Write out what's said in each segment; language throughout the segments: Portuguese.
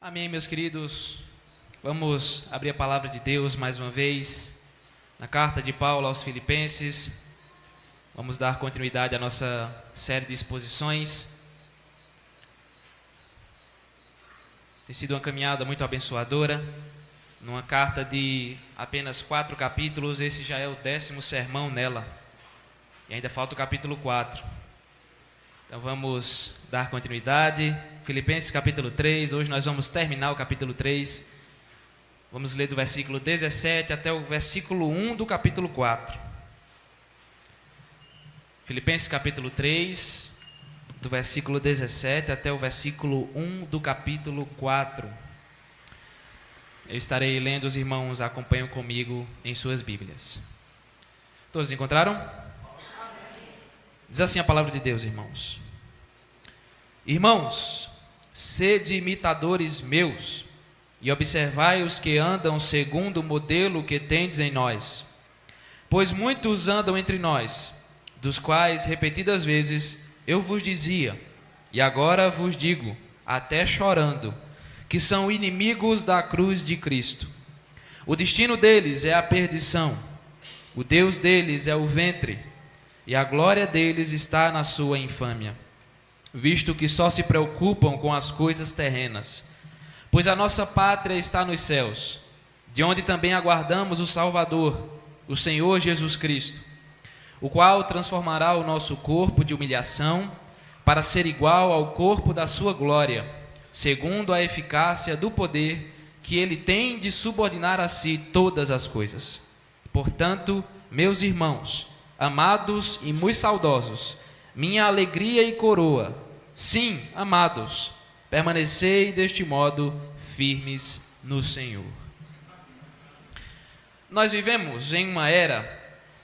Amém, meus queridos. Vamos abrir a palavra de Deus mais uma vez na carta de Paulo aos Filipenses. Vamos dar continuidade à nossa série de exposições. Tem sido uma caminhada muito abençoadora. Numa carta de apenas 4 capítulos, esse já é o 10º sermão nela. E ainda falta o capítulo 4. Então vamos dar continuidade. Filipenses capítulo 3, hoje nós vamos terminar o capítulo 3. Vamos ler do versículo 17 até o versículo 1 do capítulo 4. Filipenses capítulo 3, do versículo 17 até o versículo 1 do capítulo 4. Eu estarei lendo, os irmãos acompanham comigo em suas Bíblias. Todos encontraram? Diz assim a palavra de Deus, irmãos. Irmãos, sede imitadores meus, e observai os que andam segundo o modelo que tendes em nós. Pois muitos andam entre nós, dos quais repetidas vezes eu vos dizia, e agora vos digo, até chorando, que são inimigos da cruz de Cristo. O destino deles é a perdição, o Deus deles é o ventre, e a glória deles está na sua infâmia, visto que só se preocupam com as coisas terrenas. Pois a nossa pátria está nos céus, de onde também aguardamos o Salvador, o Senhor Jesus Cristo, o qual transformará o nosso corpo de humilhação para ser igual ao corpo da sua glória, segundo a eficácia do poder que ele tem de subordinar a si todas as coisas. Portanto, meus irmãos, amados e muito saudosos, minha alegria e coroa, sim, amados, permanecei deste modo firmes no Senhor. Nós vivemos em uma era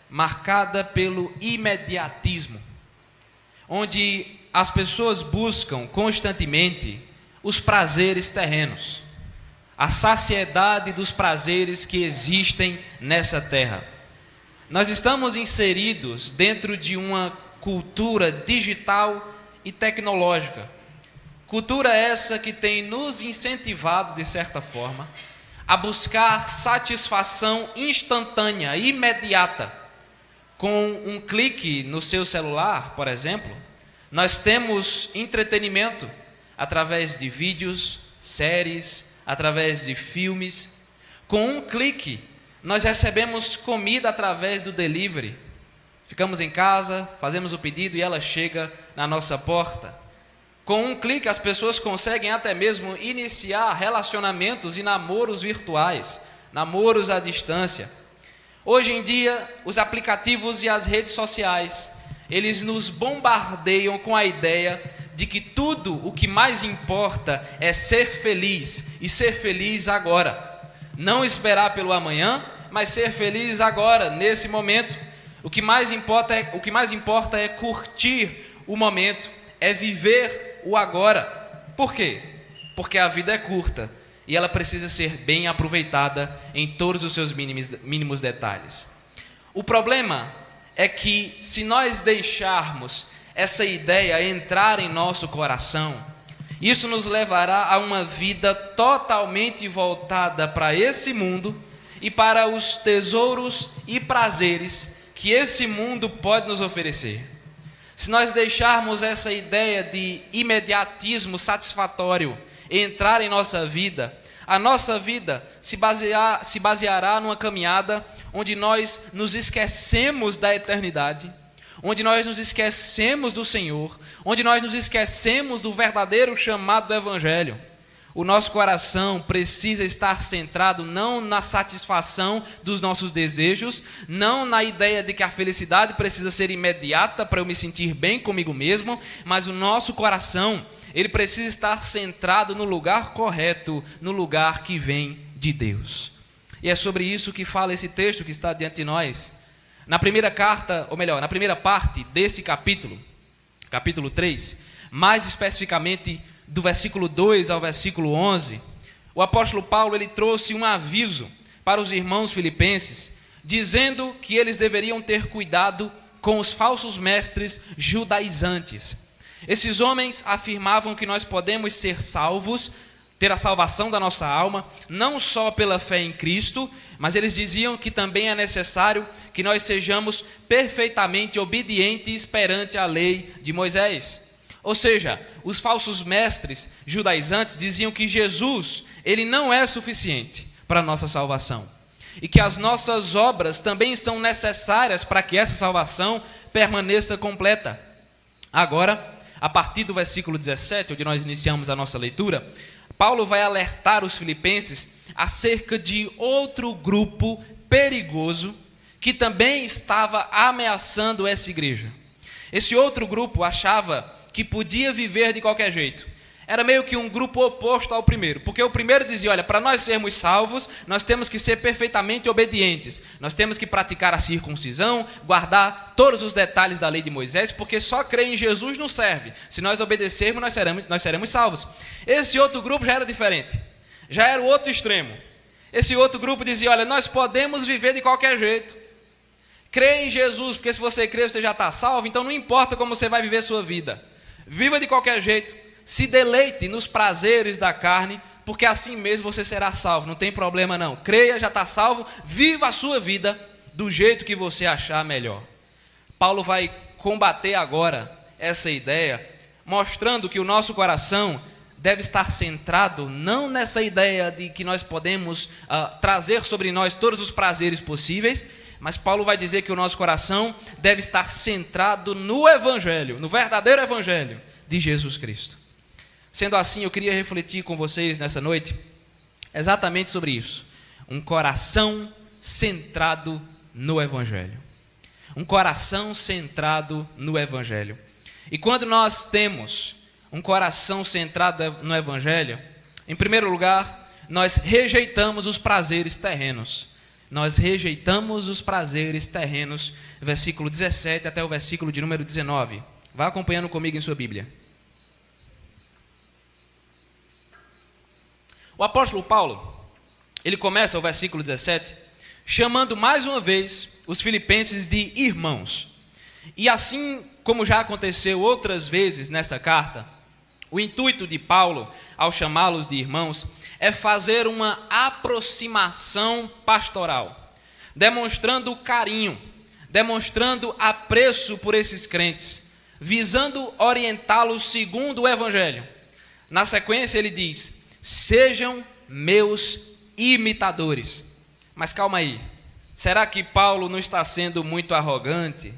marcada pelo imediatismo, onde as pessoas buscam constantemente os prazeres terrenos, a saciedade dos prazeres que existem nessa terra. Nós estamos inseridos dentro de uma cultura digital e tecnológica. Cultura essa que tem nos incentivado, de certa forma, a buscar satisfação instantânea, imediata. Com um clique no seu celular, por exemplo, nós temos entretenimento através de vídeos, séries, através de filmes. Com um clique, nós recebemos comida através do delivery. Ficamos em casa, fazemos o pedido e ela chega na nossa porta. Com um clique, as pessoas conseguem até mesmo iniciar relacionamentos e namoros virtuais, namoros à distância. Hoje em dia, os aplicativos e as redes sociais, eles nos bombardeiam com a ideia de que tudo o que mais importa é ser feliz, e ser feliz agora. Não esperar pelo amanhã, mas ser feliz agora, nesse momento. O que mais importa é curtir o momento, é viver o agora. Por quê? Porque a vida é curta e ela precisa ser bem aproveitada em todos os seus mínimos detalhes. O problema é que, se nós deixarmos essa ideia entrar em nosso coração, isso nos levará a uma vida totalmente voltada para esse mundo e para os tesouros e prazeres que esse mundo pode nos oferecer. Se nós deixarmos essa ideia de imediatismo satisfatório entrar em nossa vida, a nossa vida se baseará numa caminhada onde nós nos esquecemos da eternidade, onde nós nos esquecemos do Senhor, onde nós nos esquecemos do verdadeiro chamado do Evangelho. O nosso coração precisa estar centrado não na satisfação dos nossos desejos, não na ideia de que a felicidade precisa ser imediata para eu me sentir bem comigo mesmo, mas o nosso coração, ele precisa estar centrado no lugar correto, no lugar que vem de Deus. E é sobre isso que fala esse texto que está diante de nós. Na primeira carta, ou melhor, na primeira parte desse capítulo, capítulo 3, mais especificamente do versículo 2 ao versículo 11, o apóstolo Paulo ele trouxe um aviso para os irmãos filipenses, dizendo que eles deveriam ter cuidado com os falsos mestres judaizantes. Esses homens afirmavam que nós podemos ser salvos ter a salvação da nossa alma, não só pela fé em Cristo, mas eles diziam que também é necessário que nós sejamos perfeitamente obedientes perante a lei de Moisés. Ou seja, os falsos mestres judaizantes diziam que Jesus, ele não é suficiente para a nossa salvação, e que as nossas obras também são necessárias para que essa salvação permaneça completa. Agora, a partir do versículo 17, onde nós iniciamos a nossa leitura, Paulo vai alertar os filipenses acerca de outro grupo perigoso que também estava ameaçando essa igreja. Esse outro grupo achava que podia viver de qualquer jeito. Era meio que um grupo oposto ao primeiro, porque o primeiro dizia, olha, para nós sermos salvos, nós temos que ser perfeitamente obedientes, nós temos que praticar a circuncisão, guardar todos os detalhes da lei de Moisés, porque só crer em Jesus não serve. Se nós obedecermos, nós seremos salvos. Esse outro grupo já era diferente, já era o outro extremo. Esse outro grupo dizia, olha, nós podemos viver de qualquer jeito. Crê em Jesus, porque se você crer, você já está salvo, então não importa como você vai viver sua vida. Viva de qualquer jeito. Se deleite nos prazeres da carne, porque assim mesmo você será salvo, não tem problema não. Creia, já está salvo, viva a sua vida do jeito que você achar melhor. Paulo vai combater agora essa ideia, mostrando que o nosso coração deve estar centrado não nessa ideia de que nós podemos trazer sobre nós todos os prazeres possíveis, mas Paulo vai dizer que o nosso coração deve estar centrado no Evangelho, no verdadeiro Evangelho de Jesus Cristo. Sendo assim, eu queria refletir com vocês nessa noite exatamente sobre isso. Um coração centrado no Evangelho. Um coração centrado no Evangelho. E quando nós temos um coração centrado no Evangelho, em primeiro lugar, nós rejeitamos os prazeres terrenos. Nós rejeitamos os prazeres terrenos, versículo 17 até o versículo de número 19. Vá acompanhando comigo em sua Bíblia. O apóstolo Paulo, ele começa o versículo 17, chamando mais uma vez os filipenses de irmãos. E assim como já aconteceu outras vezes nessa carta, o intuito de Paulo, ao chamá-los de irmãos, é fazer uma aproximação pastoral, demonstrando carinho, demonstrando apreço por esses crentes, visando orientá-los segundo o Evangelho. Na sequência ele diz, sejam meus imitadores. Mas calma aí, será que Paulo não está sendo muito arrogante?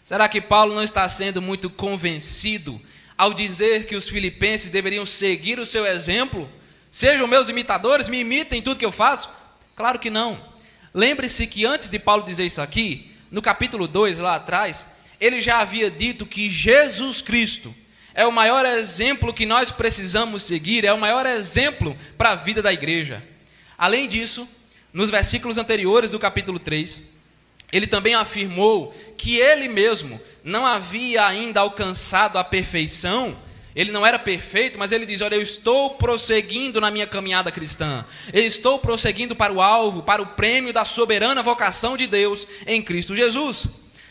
Será que Paulo não está sendo muito convencido ao dizer que os filipenses deveriam seguir o seu exemplo? Sejam meus imitadores, me imitem em tudo que eu faço? Claro que não. Lembre-se que antes de Paulo dizer isso aqui, no capítulo 2 lá atrás, ele já havia dito que Jesus Cristo é o maior exemplo que nós precisamos seguir, é o maior exemplo para a vida da igreja. Além disso, nos versículos anteriores do capítulo 3, ele também afirmou que ele mesmo não havia ainda alcançado a perfeição. Ele não era perfeito, mas ele diz, olha, eu estou prosseguindo na minha caminhada cristã. Eu estou prosseguindo para o alvo, para o prêmio da soberana vocação de Deus em Cristo Jesus.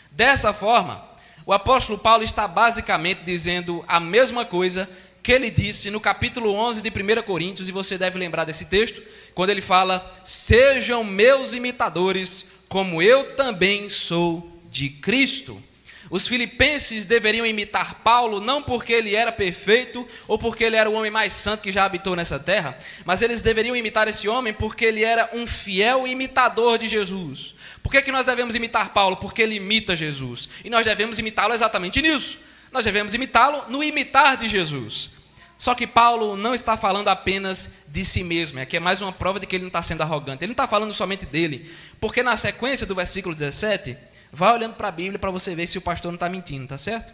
Dessa forma, o apóstolo Paulo está basicamente dizendo a mesma coisa que ele disse no capítulo 11 de 1 Coríntios, e você deve lembrar desse texto, quando ele fala, sejam meus imitadores, como eu também sou de Cristo. Os filipenses deveriam imitar Paulo, não porque ele era perfeito, ou porque ele era o homem mais santo que já habitou nessa terra, mas eles deveriam imitar esse homem porque ele era um fiel imitador de Jesus. Por que nós devemos imitar Paulo? Porque ele imita Jesus. E nós devemos imitá-lo exatamente nisso. Nós devemos imitá-lo no imitar de Jesus. Só que Paulo não está falando apenas de si mesmo. Aqui é mais uma prova de que ele não está sendo arrogante. Ele não está falando somente dele. Porque na sequência do versículo 17, vai olhando para a Bíblia para você ver se o pastor não está mentindo, tá certo?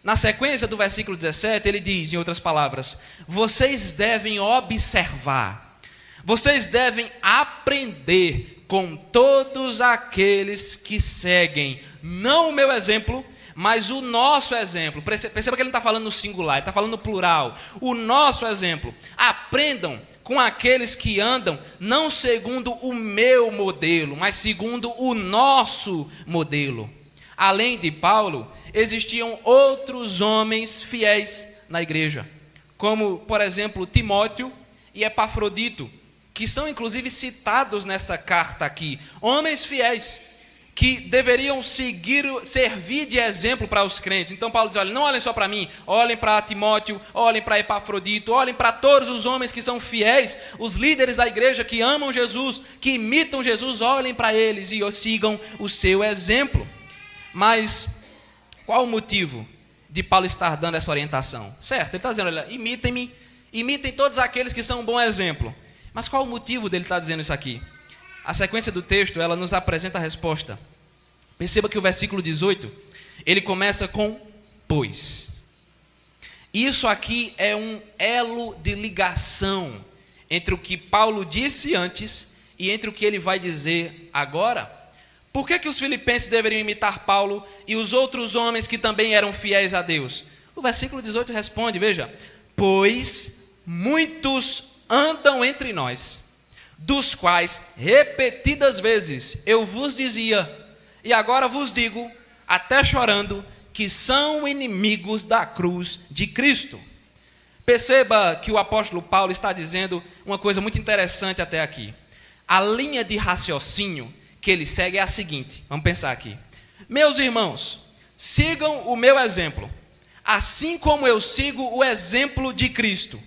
Na sequência do versículo 17, ele diz, em outras palavras, vocês devem observar, vocês devem aprender com todos aqueles que seguem, não o meu exemplo, mas o nosso exemplo. Perceba que ele não está falando no singular, ele está falando no plural. O nosso exemplo. Aprendam com aqueles que andam, não segundo o meu modelo, mas segundo o nosso modelo. Além de Paulo, existiam outros homens fiéis na igreja, como, por exemplo, Timóteo e Epafrodito, que são inclusive citados nessa carta aqui, homens fiéis, que deveriam servir de exemplo para os crentes. Então Paulo diz, olha, não olhem só para mim, olhem para Timóteo, olhem para Epafrodito, olhem para todos os homens que são fiéis, os líderes da igreja que amam Jesus, que imitam Jesus, olhem para eles e sigam o seu exemplo. Mas qual o motivo de Paulo estar dando essa orientação? Certo, ele está dizendo, olha, imitem-me, imitem todos aqueles que são um bom exemplo. Mas qual o motivo dele estar dizendo isso aqui? A sequência do texto, ela nos apresenta a resposta. Perceba que o versículo 18, ele começa com pois. Isso aqui é um elo de ligação entre o que Paulo disse antes e entre o que ele vai dizer agora. Por que os filipenses deveriam imitar Paulo e os outros homens que também eram fiéis a Deus? O versículo 18 responde, veja, pois muitos andam entre nós, dos quais repetidas vezes eu vos dizia, e agora vos digo, até chorando, que são inimigos da cruz de Cristo. Perceba que o apóstolo Paulo está dizendo uma coisa muito interessante até aqui. A linha de raciocínio que ele segue é a seguinte, vamos pensar aqui. Meus irmãos, sigam o meu exemplo, assim como eu sigo o exemplo de Cristo.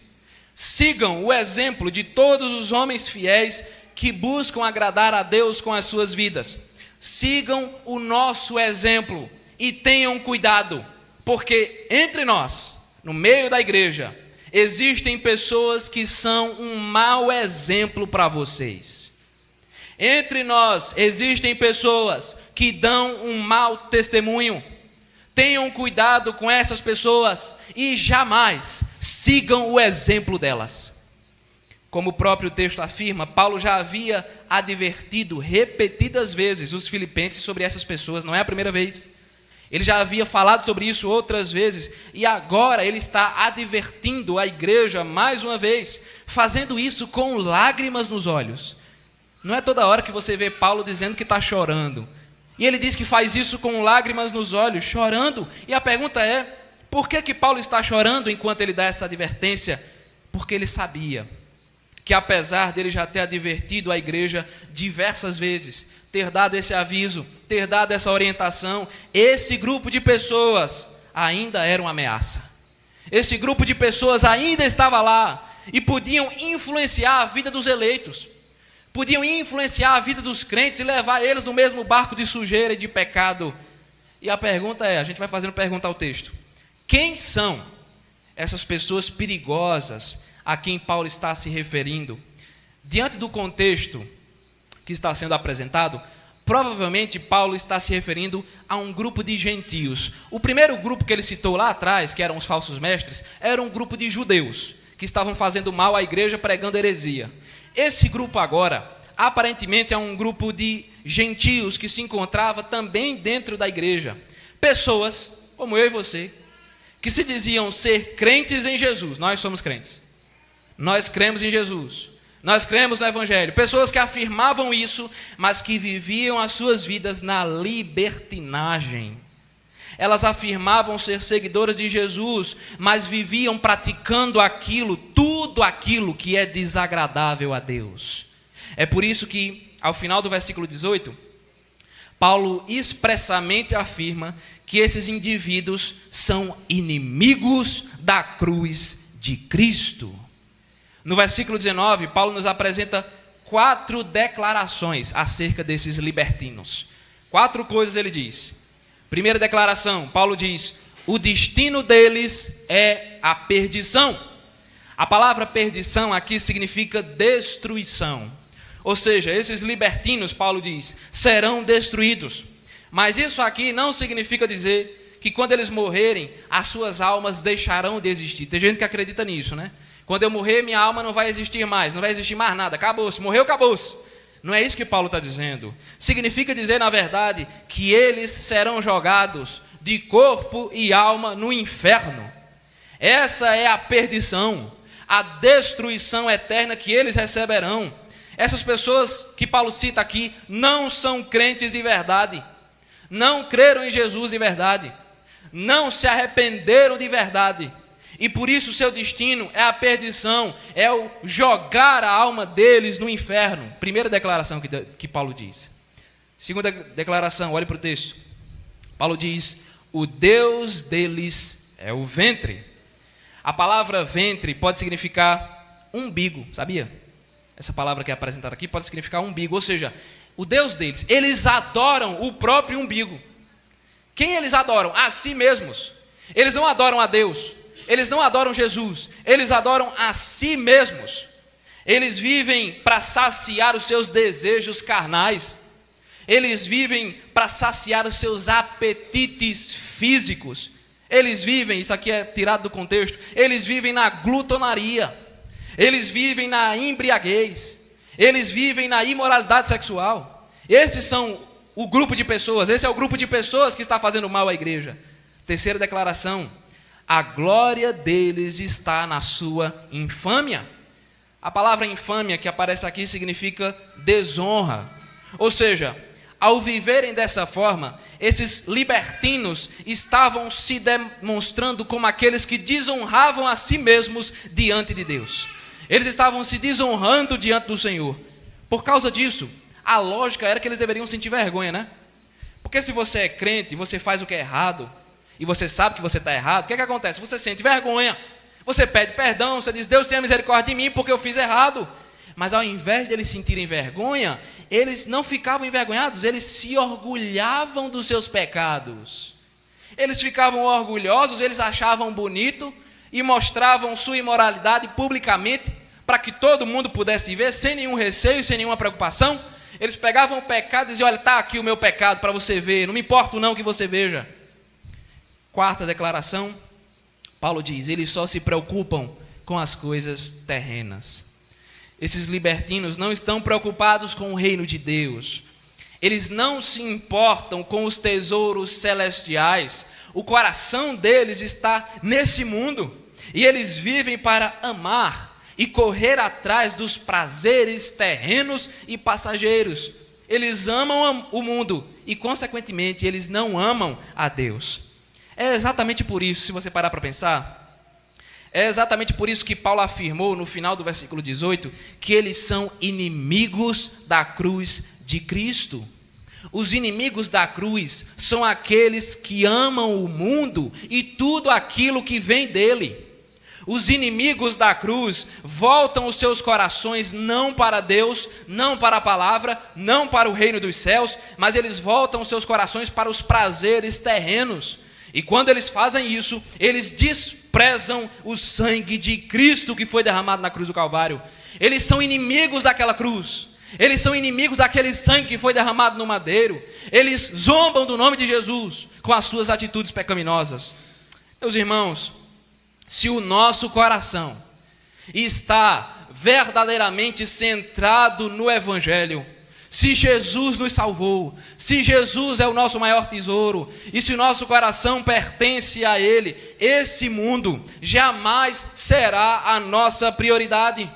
Sigam o exemplo de todos os homens fiéis que buscam agradar a Deus com as suas vidas. Sigam o nosso exemplo e tenham cuidado, porque entre nós, no meio da igreja, existem pessoas que são um mau exemplo para vocês. Entre nós existem pessoas que dão um mau testemunho. Tenham cuidado com essas pessoas e jamais sigam o exemplo delas. Como o próprio texto afirma, Paulo já havia advertido repetidas vezes os filipenses sobre essas pessoas, não é a primeira vez. Ele já havia falado sobre isso outras vezes e agora ele está advertindo a igreja mais uma vez, fazendo isso com lágrimas nos olhos. Não é toda hora que você vê Paulo dizendo que está chorando. E ele diz que faz isso com lágrimas nos olhos, chorando. E a pergunta é, por que Paulo está chorando enquanto ele dá essa advertência? Porque ele sabia que apesar dele já ter advertido a igreja diversas vezes, ter dado esse aviso, ter dado essa orientação, esse grupo de pessoas ainda era uma ameaça. Esse grupo de pessoas ainda estava lá e podiam influenciar a vida dos eleitos. Podiam influenciar a vida dos crentes e levar eles no mesmo barco de sujeira e de pecado. E a pergunta é, a gente vai fazendo pergunta ao texto. Quem são essas pessoas perigosas a quem Paulo está se referindo? Diante do contexto que está sendo apresentado, provavelmente Paulo está se referindo a um grupo de gentios. O primeiro grupo que ele citou lá atrás, que eram os falsos mestres, era um grupo de judeus que estavam fazendo mal à igreja, pregando heresia. Esse grupo agora, aparentemente é um grupo de gentios que se encontrava também dentro da igreja. Pessoas, como eu e você, que se diziam ser crentes em Jesus. Nós somos crentes. Nós cremos em Jesus. Nós cremos no Evangelho. Pessoas que afirmavam isso, mas que viviam as suas vidas na libertinagem. Elas afirmavam ser seguidoras de Jesus, mas viviam praticando tudo aquilo que é desagradável a Deus. É por isso que, ao final do versículo 18, Paulo expressamente afirma que esses indivíduos são inimigos da cruz de Cristo. No versículo 19, Paulo nos apresenta 4 declarações acerca desses libertinos. 4 coisas ele diz. Primeira declaração, Paulo diz, o destino deles é a perdição. A palavra perdição aqui significa destruição. Ou seja, esses libertinos, Paulo diz, serão destruídos. Mas isso aqui não significa dizer que quando eles morrerem, as suas almas deixarão de existir. Tem gente que acredita nisso, né? Quando eu morrer, minha alma não vai existir mais, não vai existir mais nada, acabou-se, morreu, acabou-se. Não é isso que Paulo está dizendo. Significa dizer, na verdade, que eles serão jogados de corpo e alma no inferno. Essa é a perdição, a destruição eterna que eles receberão. Essas pessoas que Paulo cita aqui não são crentes de verdade, não creram em Jesus de verdade, não se arrependeram de verdade e por isso o seu destino é a perdição, é o jogar a alma deles no inferno. Primeira declaração que Paulo diz. Segunda declaração, olhe para o texto. Paulo diz: o Deus deles é o ventre. A palavra ventre pode significar umbigo, sabia? Essa palavra que é apresentada aqui pode significar umbigo, ou seja, o Deus deles, eles adoram o próprio umbigo. Quem eles adoram? A si mesmos. Eles não adoram a Deus, eles não adoram Jesus, eles adoram a si mesmos. Eles vivem para saciar os seus desejos carnais, eles vivem para saciar os seus apetites físicos, eles vivem, isso aqui é tirado do contexto, eles vivem na glutonaria, eles vivem na embriaguez, eles vivem na imoralidade sexual. Esses são o grupo de pessoas, esse é o grupo de pessoas que está fazendo mal à igreja. Terceira declaração: a glória deles está na sua infâmia. A palavra infâmia que aparece aqui significa desonra, ou seja, ao viverem dessa forma, esses libertinos estavam se demonstrando como aqueles que desonravam a si mesmos diante de Deus. Eles estavam se desonrando diante do Senhor. Por causa disso, a lógica era que eles deveriam sentir vergonha, né? Porque se você é crente e você faz o que é errado, e você sabe que você está errado, o que é que acontece? Você sente vergonha, você pede perdão, você diz: Deus tenha misericórdia de mim porque eu fiz errado. Mas ao invés de eles sentirem vergonha, eles não ficavam envergonhados, eles se orgulhavam dos seus pecados. Eles ficavam orgulhosos, eles achavam bonito e mostravam sua imoralidade publicamente para que todo mundo pudesse ver, sem nenhum receio, sem nenhuma preocupação. Eles pegavam o pecado e diziam: olha, está aqui o meu pecado para você ver, não me importa não que você veja. Quarta declaração, Paulo diz: eles só se preocupam com as coisas terrenas. Esses libertinos não estão preocupados com o reino de Deus. Eles não se importam com os tesouros celestiais. O coração deles está nesse mundo. E eles vivem para amar e correr atrás dos prazeres terrenos e passageiros. Eles amam o mundo e, consequentemente, eles não amam a Deus. É exatamente por isso, se você parar para pensar, é exatamente por isso que Paulo afirmou no final do versículo 18 que eles são inimigos da cruz de Cristo. Os inimigos da cruz são aqueles que amam o mundo e tudo aquilo que vem dele. Os inimigos da cruz voltam os seus corações não para Deus, não para a palavra, não para o reino dos céus, mas eles voltam os seus corações para os prazeres terrenos. E quando eles fazem isso, eles desprezam o sangue de Cristo que foi derramado na cruz do Calvário. Eles são inimigos daquela cruz. Eles são inimigos daquele sangue que foi derramado no madeiro. Eles zombam do nome de Jesus com as suas atitudes pecaminosas. Meus irmãos, se o nosso coração está verdadeiramente centrado no Evangelho, se Jesus nos salvou, se Jesus é o nosso maior tesouro, e se o nosso coração pertence a Ele, esse mundo jamais será a nossa prioridade.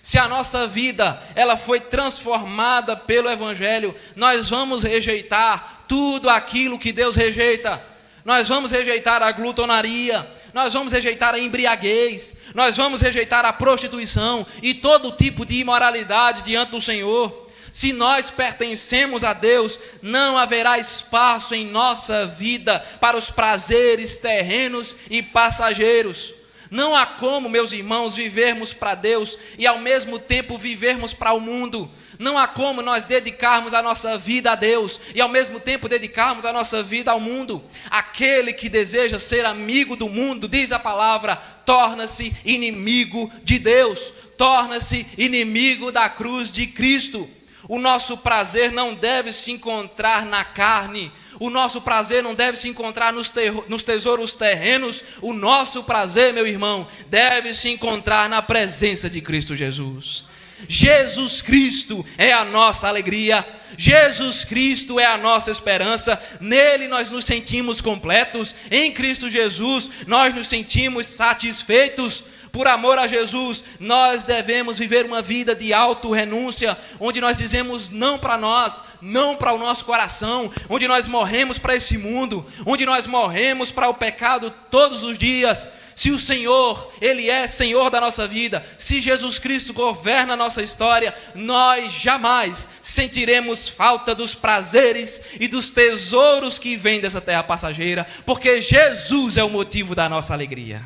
Se a nossa vida ela foi transformada pelo Evangelho, nós vamos rejeitar tudo aquilo que Deus rejeita. Nós vamos rejeitar a glutonaria, nós vamos rejeitar a embriaguez, nós vamos rejeitar a prostituição e todo tipo de imoralidade diante do Senhor. Se nós pertencemos a Deus, não haverá espaço em nossa vida para os prazeres terrenos e passageiros. Não há como, meus irmãos, vivermos para Deus e ao mesmo tempo vivermos para o mundo. Não há como nós dedicarmos a nossa vida a Deus e ao mesmo tempo dedicarmos a nossa vida ao mundo. Aquele que deseja ser amigo do mundo, diz a palavra, torna-se inimigo de Deus, torna-se inimigo da cruz de Cristo. O nosso prazer não deve se encontrar na carne. O nosso prazer não deve se encontrar nos tesouros terrenos. O nosso prazer, meu irmão, deve se encontrar na presença de Cristo Jesus. Jesus Cristo é a nossa alegria. Jesus Cristo é a nossa esperança. Nele nós nos sentimos completos. Em Cristo Jesus nós nos sentimos satisfeitos. Por amor a Jesus, nós devemos viver uma vida de auto-renúncia, onde nós dizemos não para nós, não para o nosso coração, onde nós morremos para esse mundo, onde nós morremos para o pecado todos os dias. Se o Senhor, Ele é Senhor da nossa vida, se Jesus Cristo governa a nossa história, nós jamais sentiremos falta dos prazeres e dos tesouros que vêm dessa terra passageira, porque Jesus é o motivo da nossa alegria.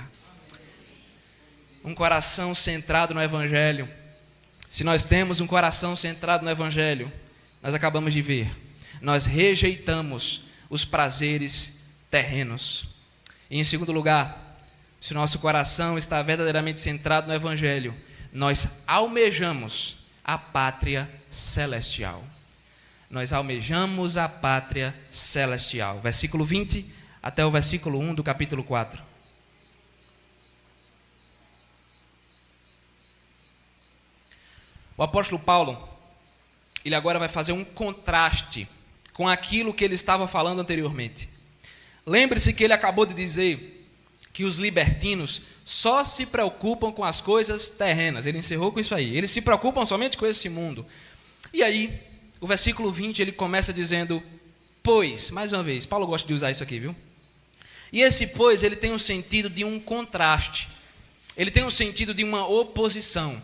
Um coração centrado no Evangelho. Se nós temos um coração centrado no Evangelho, nós acabamos de ver, nós rejeitamos os prazeres terrenos. E em segundo lugar, se o nosso coração está verdadeiramente centrado no Evangelho, nós almejamos a pátria celestial. Nós almejamos a pátria celestial. Versículo 20 até o versículo 1 do capítulo 4. O apóstolo Paulo, ele agora vai fazer um contraste com aquilo que ele estava falando anteriormente. Lembre-se que ele acabou de dizer que os libertinos só se preocupam com as coisas terrenas. Ele encerrou com isso aí. Eles se preocupam somente com esse mundo. E aí, o versículo 20, ele começa dizendo, pois, mais uma vez, Paulo gosta de usar isso aqui, viu? E esse pois, ele tem um sentido de um contraste. Ele tem um sentido de uma oposição.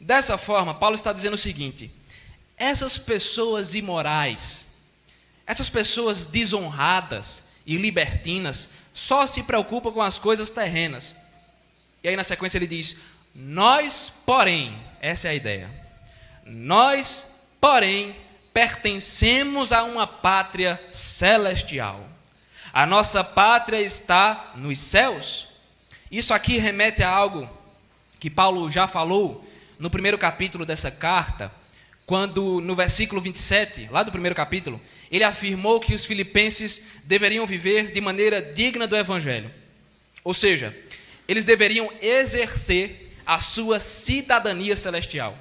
Dessa forma, Paulo está dizendo o seguinte, essas pessoas imorais, essas pessoas desonradas e libertinas, só se preocupa com as coisas terrenas. E aí na sequência ele diz, nós, porém, essa é a ideia, nós, porém, pertencemos a uma pátria celestial. A nossa pátria está nos céus. Isso aqui remete a algo que Paulo já falou no primeiro capítulo dessa carta, quando no versículo 27, lá do primeiro capítulo, ele afirmou que os filipenses deveriam viver de maneira digna do Evangelho. Ou seja, eles deveriam exercer a sua cidadania celestial.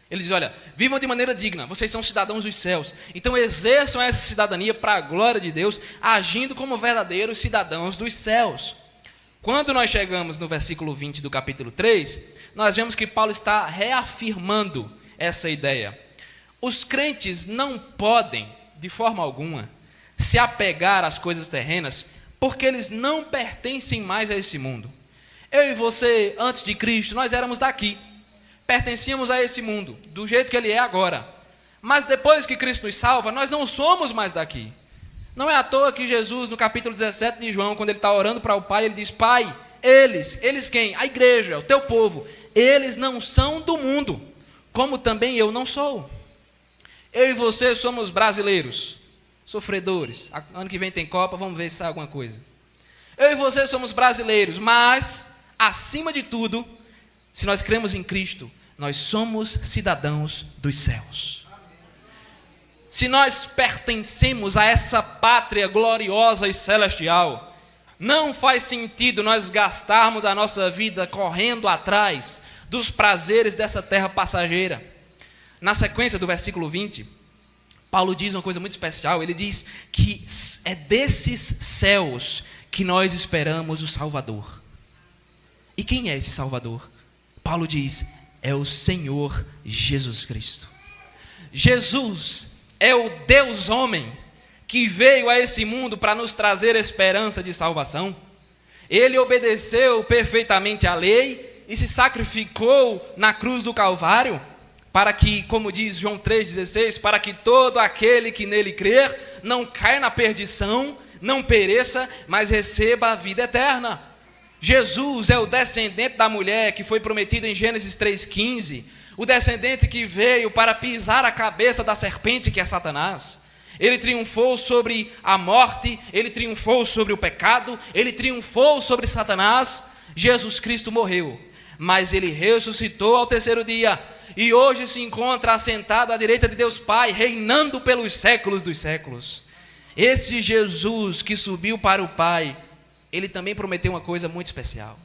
Ele diz, olha, vivam de maneira digna, vocês são cidadãos dos céus. Então exerçam essa cidadania para a glória de Deus, agindo como verdadeiros cidadãos dos céus. Quando nós chegamos no versículo 20 do capítulo 3, nós vemos que Paulo está reafirmando essa ideia. Os crentes não podem, de forma alguma, se apegar às coisas terrenas, porque eles não pertencem mais a esse mundo. Eu e você, antes de Cristo, nós éramos daqui, pertencíamos a esse mundo, do jeito que ele é agora. Mas depois que Cristo nos salva, nós não somos mais daqui. Não é à toa que Jesus, no capítulo 17 de João, quando ele está orando para o Pai, ele diz, Pai, eles quem? A igreja, o teu povo, eles não são do mundo, como também eu não sou. Eu e você somos brasileiros, sofredores. Ano que vem tem Copa, vamos ver se sai alguma coisa. Eu e você somos brasileiros, mas, acima de tudo, se nós cremos em Cristo, nós somos cidadãos dos céus. Se nós pertencemos a essa pátria gloriosa e celestial, não faz sentido nós gastarmos a nossa vida correndo atrás dos prazeres dessa terra passageira. Na sequência do versículo 20, Paulo diz uma coisa muito especial. Ele diz que é desses céus que nós esperamos o Salvador. E quem é esse Salvador? Paulo diz, é o Senhor Jesus Cristo. Jesus é o Deus homem que veio a esse mundo para nos trazer esperança de salvação. Ele obedeceu perfeitamente à lei e se sacrificou na cruz do Calvário, para que, como diz João 3,16, para que todo aquele que nele crer não caia na perdição, não pereça, mas receba a vida eterna. Jesus é o descendente da mulher que foi prometido em Gênesis 3,15, o descendente que veio para pisar a cabeça da serpente que é Satanás. Ele triunfou sobre a morte, ele triunfou sobre o pecado, ele triunfou sobre Satanás. Jesus Cristo morreu, mas ele ressuscitou ao terceiro dia, e hoje se encontra assentado à direita de Deus Pai, reinando pelos séculos dos séculos. Esse Jesus que subiu para o Pai, ele também prometeu uma coisa muito especial.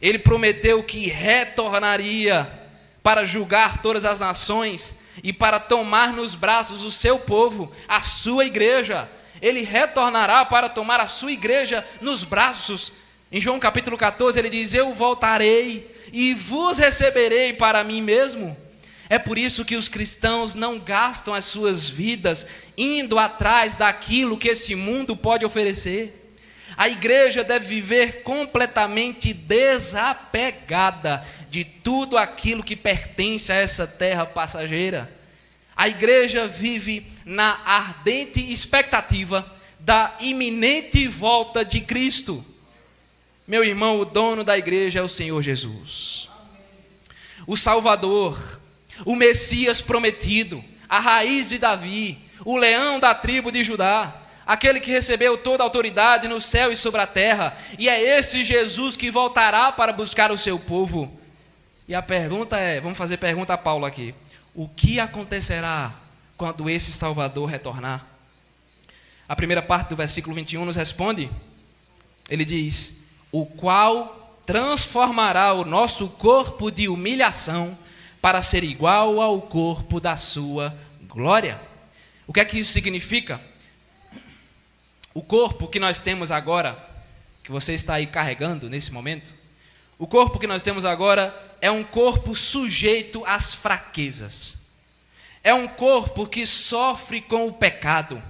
Ele prometeu que retornaria para julgar todas as nações e para tomar nos braços o seu povo, a sua igreja. Ele retornará para tomar a sua igreja nos braços. Em João capítulo 14 ele diz, eu voltarei e vos receberei para mim mesmo. É por isso que os cristãos não gastam as suas vidas indo atrás daquilo que esse mundo pode oferecer. A igreja deve viver completamente desapegada de tudo aquilo que pertence a essa terra passageira. A igreja vive na ardente expectativa da iminente volta de Cristo. Meu irmão, o dono da igreja é o Senhor Jesus. O Salvador, o Messias prometido, a raiz de Davi, o leão da tribo de Judá, aquele que recebeu toda a autoridade no céu e sobre a terra, e é esse Jesus que voltará para buscar o seu povo. E a pergunta é, vamos fazer pergunta a Paulo aqui, o que acontecerá quando esse Salvador retornar? A primeira parte do versículo 21 nos responde, ele diz, o qual transformará o nosso corpo de humilhação para ser igual ao corpo da sua glória. O que é que isso significa? O corpo que nós temos agora, que você está aí carregando nesse momento, o corpo que nós temos agora é um corpo sujeito às fraquezas. É um corpo que sofre com o pecado.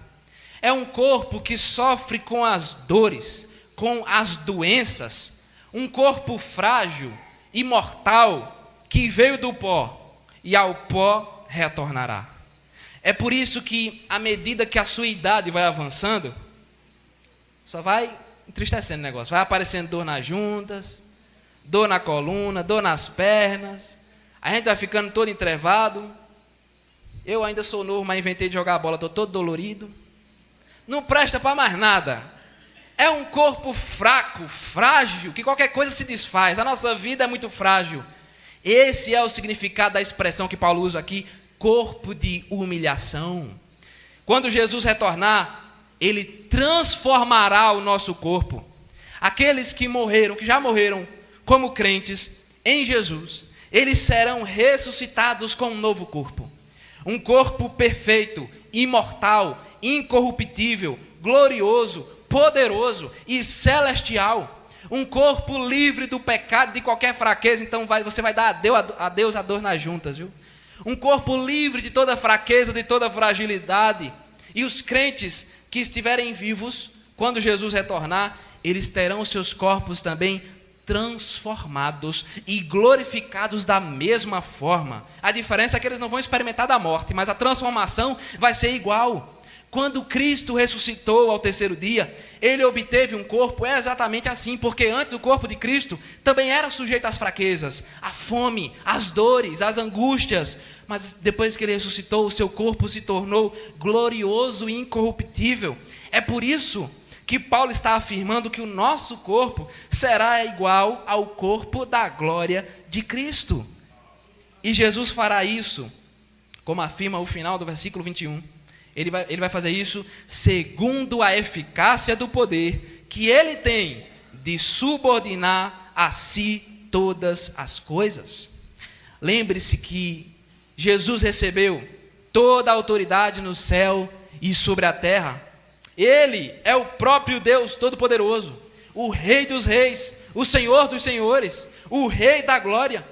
É um corpo que sofre com as dores, com as doenças. Um corpo frágil, imortal, que veio do pó e ao pó retornará. É por isso que, à medida que a sua idade vai avançando, só vai entristecendo o negócio. Vai aparecendo dor nas juntas, dor na coluna, dor nas pernas. A gente vai ficando todo entrevado. Eu ainda sou novo, mas inventei de jogar a bola, estou todo dolorido. Não presta para mais nada. É um corpo fraco, frágil, que qualquer coisa se desfaz. A nossa vida é muito frágil. Esse é o significado da expressão que Paulo usa aqui, corpo de humilhação. Quando Jesus retornar, ele transformará o nosso corpo. Aqueles que morreram, que já morreram como crentes em Jesus, eles serão ressuscitados com um novo corpo. Um corpo perfeito, imortal, incorruptível, glorioso, poderoso e celestial. Um corpo livre do pecado, de qualquer fraqueza. Então você vai dar adeus à dor nas juntas, viu? Um corpo livre de toda fraqueza, de toda fragilidade. E os crentes que estiverem vivos, quando Jesus retornar, eles terão seus corpos também transformados e glorificados da mesma forma. A diferença é que eles não vão experimentar da morte, mas a transformação vai ser igual. Quando Cristo ressuscitou ao terceiro dia, ele obteve um corpo exatamente assim, porque antes o corpo de Cristo também era sujeito às fraquezas, à fome, às dores, às angústias, mas depois que ele ressuscitou, o seu corpo se tornou glorioso e incorruptível. É por isso que Paulo está afirmando que o nosso corpo será igual ao corpo da glória de Cristo. E Jesus fará isso, como afirma o final do versículo 21. Ele vai fazer isso segundo a eficácia do poder que ele tem de subordinar a si todas as coisas. Lembre-se que Jesus recebeu toda a autoridade no céu e sobre a terra. Ele é o próprio Deus Todo-Poderoso, o Rei dos Reis, o Senhor dos Senhores, o Rei da Glória.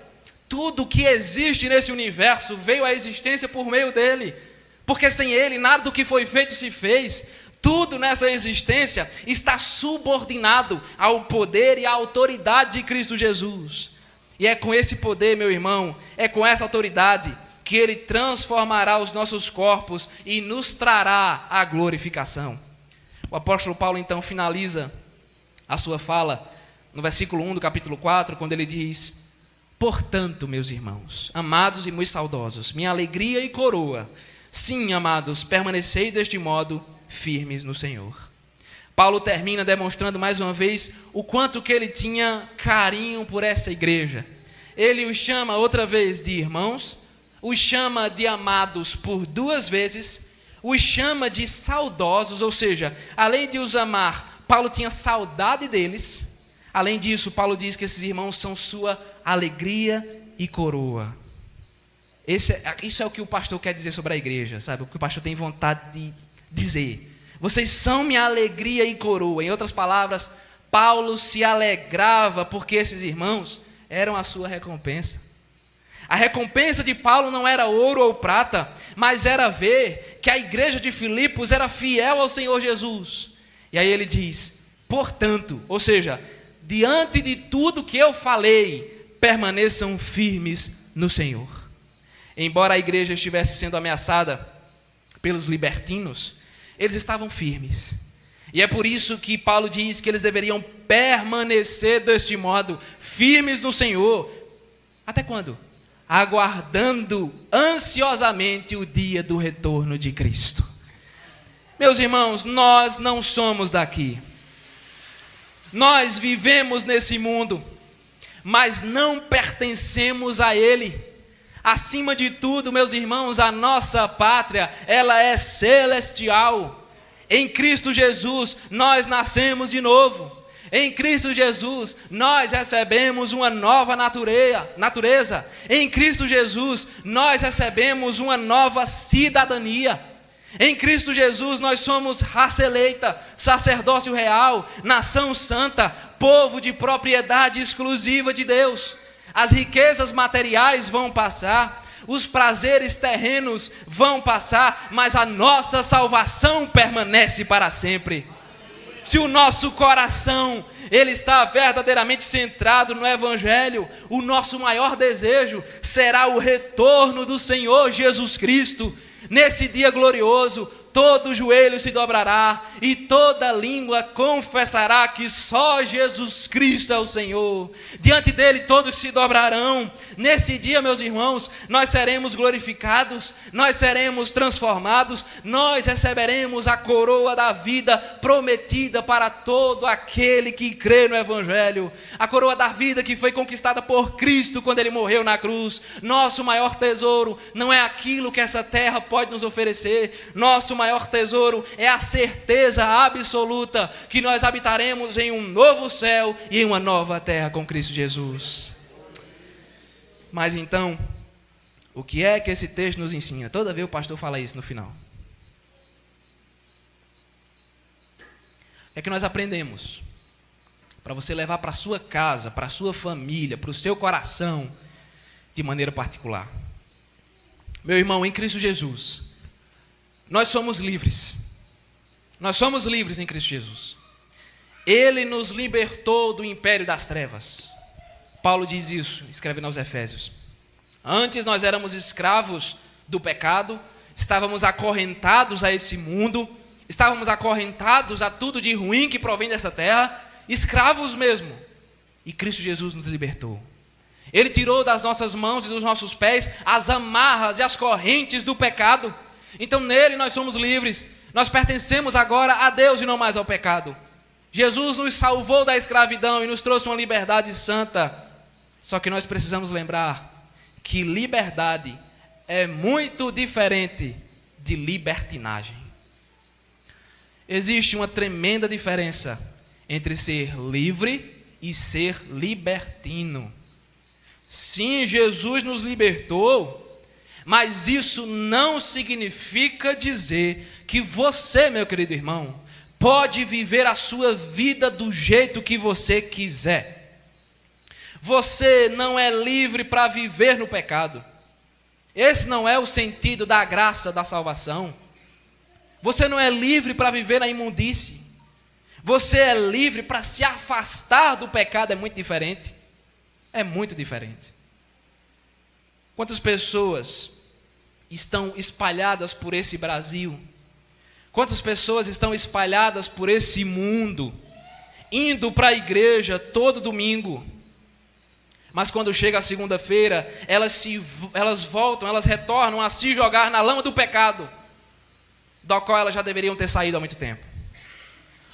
Tudo que existe nesse universo veio à existência por meio dele. Porque sem ele, nada do que foi feito se fez. Tudo nessa existência está subordinado ao poder e à autoridade de Cristo Jesus. E é com esse poder, meu irmão, é com essa autoridade que ele transformará os nossos corpos e nos trará a glorificação. O apóstolo Paulo, então, finaliza a sua fala no versículo 1 do capítulo 4, quando ele diz: portanto, meus irmãos, amados e muito saudosos, minha alegria e coroa, sim, amados, permanecei deste modo firmes no Senhor. Paulo termina demonstrando mais uma vez o quanto que ele tinha carinho por essa igreja. Ele os chama outra vez de irmãos, os chama de amados por duas vezes, os chama de saudosos, ou seja, além de os amar, Paulo tinha saudade deles. Além disso, Paulo diz que esses irmãos são sua alegria e coroa. Isso é o que o pastor quer dizer sobre a igreja, sabe? O que o pastor tem vontade de dizer. Vocês são minha alegria e coroa. Em outras palavras, Paulo se alegrava porque esses irmãos eram a sua recompensa. A recompensa de Paulo não era ouro ou prata, mas era ver que a igreja de Filipos era fiel ao Senhor Jesus. E aí ele diz: Portanto, ou seja, diante de tudo que eu falei, permaneçam firmes no Senhor. Embora a igreja estivesse sendo ameaçada pelos libertinos, eles estavam firmes. E é por isso que Paulo diz que eles deveriam permanecer deste modo, firmes no Senhor. Até quando? Aguardando ansiosamente o dia do retorno de Cristo. Meus irmãos, nós não somos daqui. Nós vivemos nesse mundo, mas não pertencemos a ele. Acima de tudo, meus irmãos, a nossa pátria, ela é celestial. Em Cristo Jesus, nós nascemos de novo. Em Cristo Jesus, nós recebemos uma nova natureza. Em Cristo Jesus, nós recebemos uma nova cidadania. Em Cristo Jesus, nós somos raça eleita, sacerdócio real, nação santa, povo de propriedade exclusiva de Deus. As riquezas materiais vão passar, os prazeres terrenos vão passar, mas a nossa salvação permanece para sempre. Se o nosso coração ele está verdadeiramente centrado no Evangelho, o nosso maior desejo será o retorno do Senhor Jesus Cristo. Nesse dia glorioso, todo joelho se dobrará e toda língua confessará que só Jesus Cristo é o Senhor. Diante dele todos se dobrarão. Nesse dia, meus irmãos, nós seremos glorificados, nós seremos transformados, nós receberemos a coroa da vida prometida para todo aquele que crê no Evangelho. A coroa da vida que foi conquistada por Cristo quando ele morreu na cruz. Nosso maior tesouro não é aquilo que essa terra pode nos oferecer. Nosso maior tesouro é a certeza absoluta que nós habitaremos em um novo céu e em uma nova terra com Cristo Jesus. Mas então, o que é que esse texto nos ensina? Toda vez o pastor fala isso no final. É que nós aprendemos, para você levar para a sua casa, para a sua família, para o seu coração, de maneira particular. Meu irmão, em Cristo Jesus, nós somos livres. Nós somos livres em Cristo Jesus. Ele nos libertou do império das trevas. Paulo diz isso, escreve aos Efésios. Antes nós éramos escravos do pecado, estávamos acorrentados a esse mundo, estávamos acorrentados a tudo de ruim que provém dessa terra, escravos mesmo. E Cristo Jesus nos libertou. Ele tirou das nossas mãos e dos nossos pés as amarras e as correntes do pecado. Então nele nós somos livres. Nós pertencemos agora a Deus e não mais ao pecado. Jesus nos salvou da escravidão e nos trouxe uma liberdade santa. Só que nós precisamos lembrar que liberdade é muito diferente de libertinagem. Existe uma tremenda diferença entre ser livre e ser libertino. Sim, Jesus nos libertou, mas isso não significa dizer que você, meu querido irmão, pode viver a sua vida do jeito que você quiser. Você não é livre para viver no pecado. Esse não é o sentido da graça da salvação. Você não é livre para viver na imundície. Você é livre para se afastar do pecado. É muito diferente. É muito diferente. Quantas pessoas estão espalhadas por esse Brasil? Quantas pessoas estão espalhadas por esse mundo, indo para a igreja todo domingo, mas quando chega a segunda-feira, elas voltam, elas retornam a se jogar na lama do pecado, da qual elas já deveriam ter saído há muito tempo.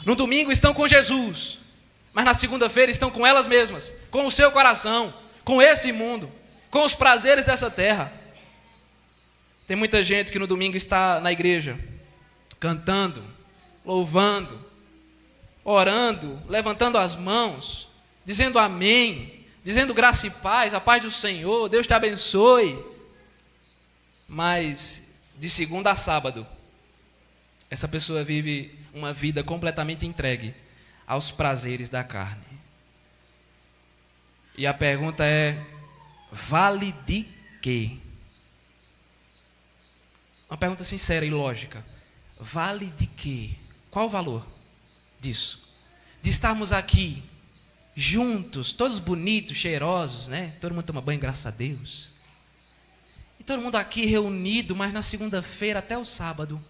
No domingo estão com Jesus, mas na segunda-feira estão com elas mesmas, com o seu coração, com esse mundo, com os prazeres dessa terra. Tem muita gente que no domingo está na igreja, cantando, louvando, orando, levantando as mãos, dizendo amém, dizendo graça e paz, a paz do Senhor, Deus te abençoe. Mas de segunda a sábado, essa pessoa vive uma vida completamente entregue aos prazeres da carne. E a pergunta é: vale de quê? Uma pergunta sincera e lógica. Vale de quê? Qual o valor disso? de estarmos aqui juntos, todos bonitos, cheirosos, né? Todo mundo toma banho, graças a Deus. E todo mundo aqui reunido, mas na segunda-feira até o sábado,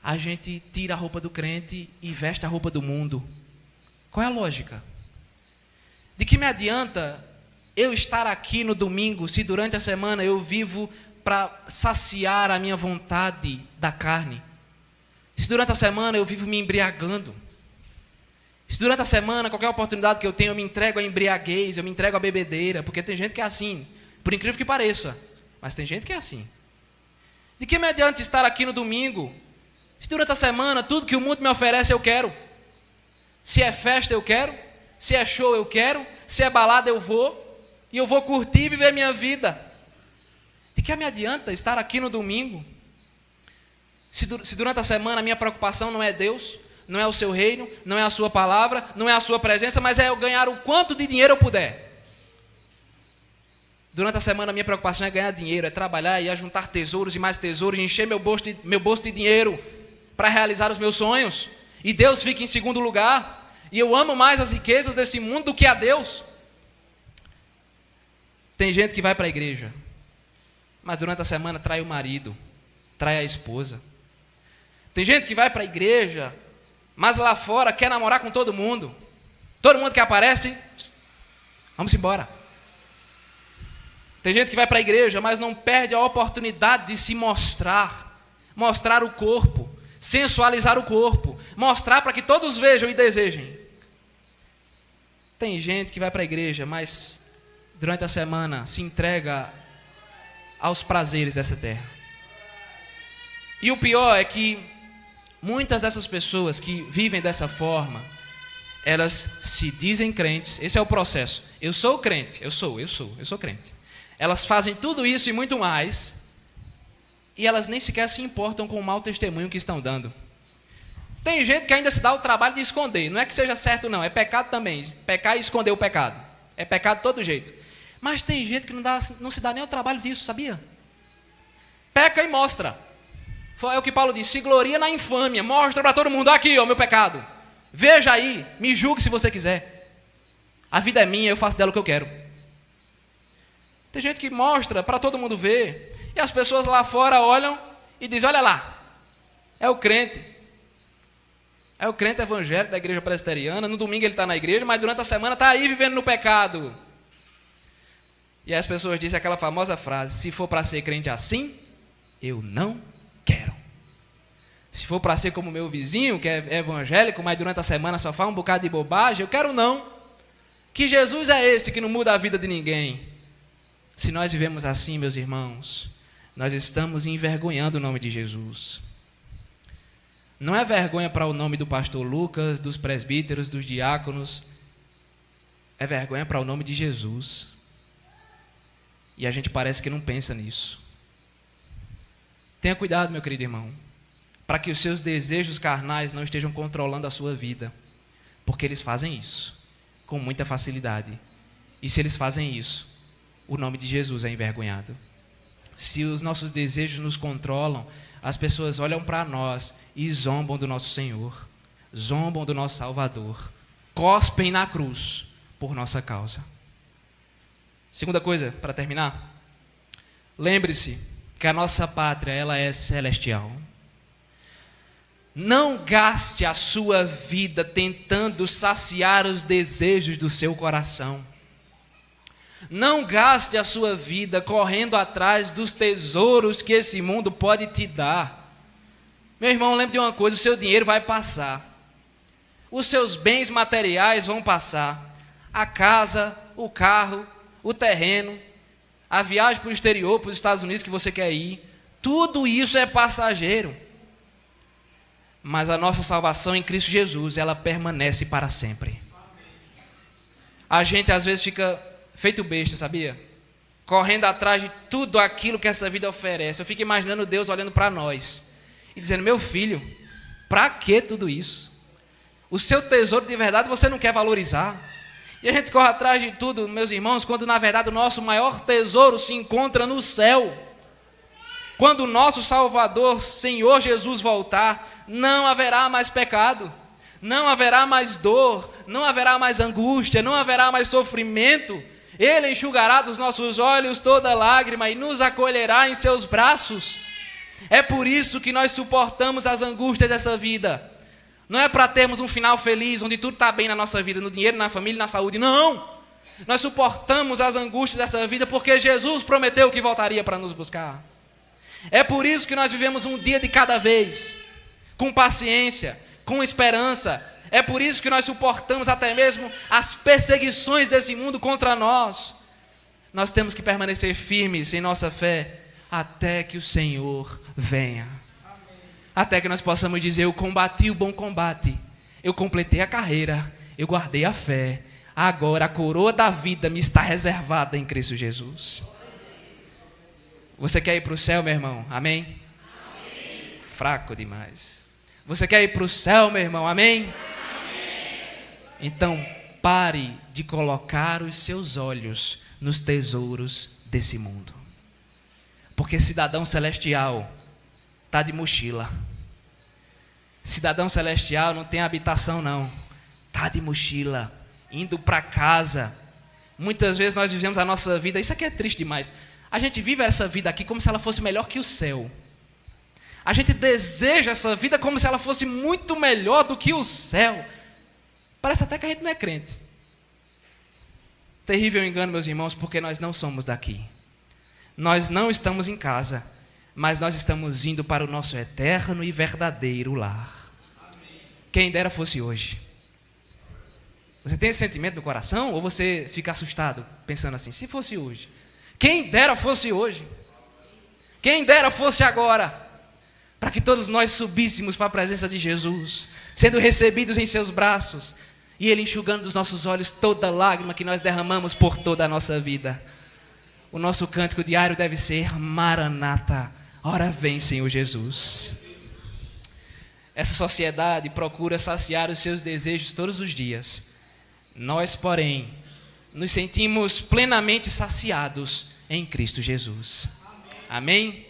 a gente tira a roupa do crente e veste a roupa do mundo. Qual é a lógica? De que me adianta eu estar aqui no domingo, se durante a semana eu vivo para saciar a minha vontade da carne? Se durante a semana eu vivo me embriagando? Se durante a semana, qualquer oportunidade que eu tenho, eu me entrego à embriaguez, eu me entrego à bebedeira, porque tem gente que é assim, por incrível que pareça, mas tem gente que é assim. De que me adianta estar aqui no domingo, se durante a semana tudo que o mundo me oferece eu quero? Se é festa eu quero, se é show eu quero, se é balada eu vou, e eu vou curtir e viver minha vida. De que me adianta estar aqui no domingo, se durante a semana a minha preocupação não é Deus, não é o seu reino, não é a sua palavra, não é a sua presença, mas é eu ganhar o quanto de dinheiro eu puder. Durante a semana a minha preocupação é ganhar dinheiro, é trabalhar e é juntar tesouros e mais tesouros, e encher meu bolso de dinheiro para realizar os meus sonhos. E Deus fica em segundo lugar, e eu amo mais as riquezas desse mundo do que a Deus. Tem gente que vai para a igreja, mas durante a semana trai o marido, trai a esposa. Tem gente que vai para a igreja, mas lá fora quer namorar com todo mundo. Todo mundo que aparece, vamos embora. Tem gente que vai para a igreja, mas não perde a oportunidade de se mostrar. Mostrar o corpo, sensualizar o corpo, mostrar para que todos vejam e desejem. Tem gente que vai para a igreja, mas durante a semana se entrega aos prazeres dessa terra. E o pior é que muitas dessas pessoas que vivem dessa forma, elas se dizem crentes. Esse é o processo. Eu sou crente, eu sou crente. Elas fazem tudo isso e muito mais, e elas nem sequer se importam com o mau testemunho que estão dando. Tem gente que ainda se dá o trabalho de esconder. Não é que seja certo não, é pecado também. Pecar e esconder o pecado. É pecado de todo jeito. Mas tem gente que não se dá nem o trabalho disso, sabia? Peca e mostra. É o que Paulo diz, se gloria na infâmia, mostra para todo mundo, aqui ó, meu pecado, veja aí, me julgue se você quiser, a vida é minha, eu faço dela o que eu quero. Tem gente que mostra para todo mundo ver, e as pessoas lá fora olham e dizem, olha lá, é o crente evangélico da igreja presbiteriana, no domingo ele está na igreja, mas durante a semana está aí vivendo no pecado. E as pessoas dizem aquela famosa frase, se for para ser crente assim, eu não quero. Se for para ser como meu vizinho, que é evangélico, mas durante a semana só faz um bocado de bobagem, eu quero não. Que Jesus é esse que não muda a vida de ninguém? Se nós vivemos assim, meus irmãos, nós estamos envergonhando o nome de Jesus. Não é vergonha para o nome do pastor Lucas, dos presbíteros, dos diáconos. É vergonha para o nome de Jesus. E a gente parece que não pensa nisso. Tenha cuidado, meu querido irmão, para que os seus desejos carnais não estejam controlando a sua vida, porque eles fazem isso com muita facilidade. E se eles fazem isso, o nome de Jesus é envergonhado. Se os nossos desejos nos controlam, as pessoas olham para nós e zombam do nosso Senhor, zombam do nosso Salvador, cospem na cruz por nossa causa. Segunda coisa, para terminar, lembre-se que a nossa pátria, ela é celestial. Não gaste a sua vida tentando saciar os desejos do seu coração. Não gaste a sua vida correndo atrás dos tesouros que esse mundo pode te dar. Meu irmão, lembre de uma coisa, o seu dinheiro vai passar. Os seus bens materiais vão passar. A casa, o carro, o terreno, a viagem para o exterior, para os Estados Unidos que você quer ir, tudo isso é passageiro. Mas a nossa salvação em Cristo Jesus, ela permanece para sempre. A gente às vezes fica feito besta, sabia? Correndo atrás de tudo aquilo que essa vida oferece. Eu fico imaginando Deus olhando para nós e dizendo, meu filho, para que tudo isso? O seu tesouro de verdade você não quer valorizar. E a gente corre atrás de tudo, meus irmãos, quando na verdade o nosso maior tesouro se encontra no céu. Quando o nosso Salvador, Senhor Jesus, voltar, não haverá mais pecado, não haverá mais dor, não haverá mais angústia, não haverá mais sofrimento. Ele enxugará dos nossos olhos toda lágrima e nos acolherá em seus braços. É por isso que nós suportamos as angústias dessa vida. Não é para termos um final feliz, onde tudo está bem na nossa vida, no dinheiro, na família, na saúde. Não! Nós suportamos as angústias dessa vida porque Jesus prometeu que voltaria para nos buscar. É por isso que nós vivemos um dia de cada vez, com paciência, com esperança. É por isso que nós suportamos até mesmo as perseguições desse mundo contra nós. Nós temos que permanecer firmes em nossa fé até que o Senhor venha. Até que nós possamos dizer: eu combati o bom combate, eu completei a carreira, eu guardei a fé. Agora a coroa da vida me está reservada em Cristo Jesus. Você quer ir para o céu, meu irmão? Amém? Amém. Fraco demais. Você quer ir para o céu, meu irmão? Amém? Amém. Então pare de colocar os seus olhos nos tesouros desse mundo. Porque cidadão celestial está de mochila. Cidadão celestial não tem habitação não. Está de mochila, indo para casa. Muitas vezes nós vivemos a nossa vida, isso aqui é triste demais. A gente vive essa vida aqui como se ela fosse melhor que o céu. A gente deseja essa vida como se ela fosse muito melhor do que o céu. Parece até que a gente não é crente. Terrível engano, meus irmãos, porque nós não somos daqui. Nós não estamos em casa, mas nós estamos indo para o nosso eterno e verdadeiro lar. Quem dera fosse hoje. Você tem esse sentimento no coração ou você fica assustado pensando assim: se fosse hoje? Quem dera fosse hoje. Quem dera fosse agora. Para que todos nós subíssemos para a presença de Jesus, sendo recebidos em seus braços, e Ele enxugando dos nossos olhos toda lágrima que nós derramamos por toda a nossa vida. O nosso cântico diário deve ser: Maranata, ora vem, Senhor Jesus. Essa sociedade procura saciar os seus desejos todos os dias. Nós, porém, nos sentimos plenamente saciados em Cristo Jesus. Amém?